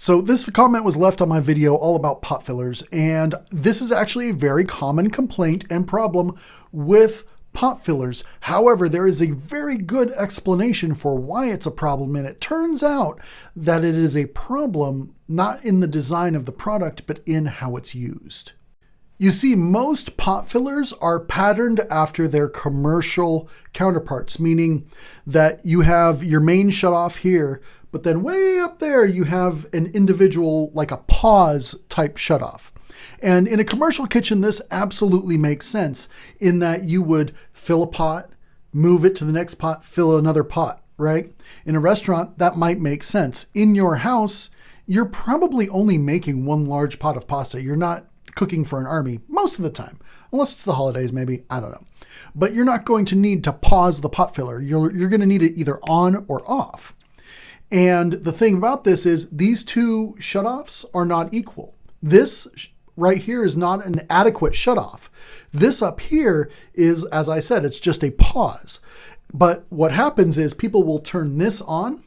So this comment was left on my video all about pot fillers, and this is actually a very common complaint and problem with pot fillers. However, there is a very good explanation for why it's a problem, and it turns out that it is a problem not in the design of the product, but in how it's used. You see, most pot fillers are patterned after their commercial counterparts, meaning that you have your main shutoff here, but then way up there you have an individual, like a pause type shutoff. And in a commercial kitchen, this absolutely makes sense in that you would fill a pot, move it to the next pot, fill another pot, right? In a restaurant, that might make sense. In your house, you're probably only making one large pot of pasta. You're not cooking for an army most of the time, unless it's the holidays, maybe, I don't know. But you're not going to need to pause the pot filler. You're going to need it either on or off. And the thing about this is these two shutoffs are not equal. This right here is not an adequate shutoff. This up here is, as I said, it's just a pause. But what happens is people will turn this on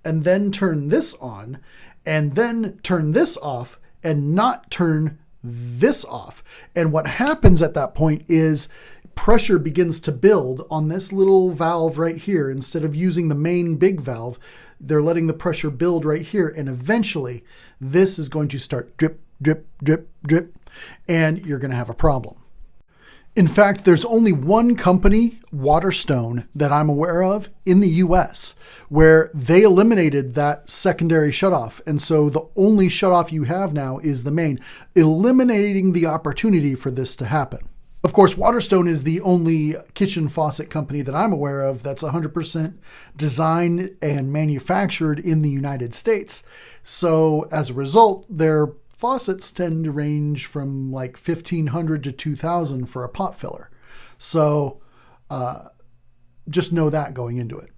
and then turn this on and then turn this off and not turn this off. And what happens at that point is pressure begins to build on this little valve right here. Instead of using the main big valve, they're letting the pressure build right here. And eventually this is going to start drip, drip, drip, drip, and you're going to have a problem. In fact, there's only one company, Waterstone, that I'm aware of in the US where they eliminated that secondary shutoff. And so the only shutoff you have now is the main, eliminating the opportunity for this to happen. Of course, Waterstone is the only kitchen faucet company that I'm aware of that's 100% designed and manufactured in the United States. So as a result, their faucets tend to range from like $1,500 to $2,000 for a pot filler. So just know that going into it.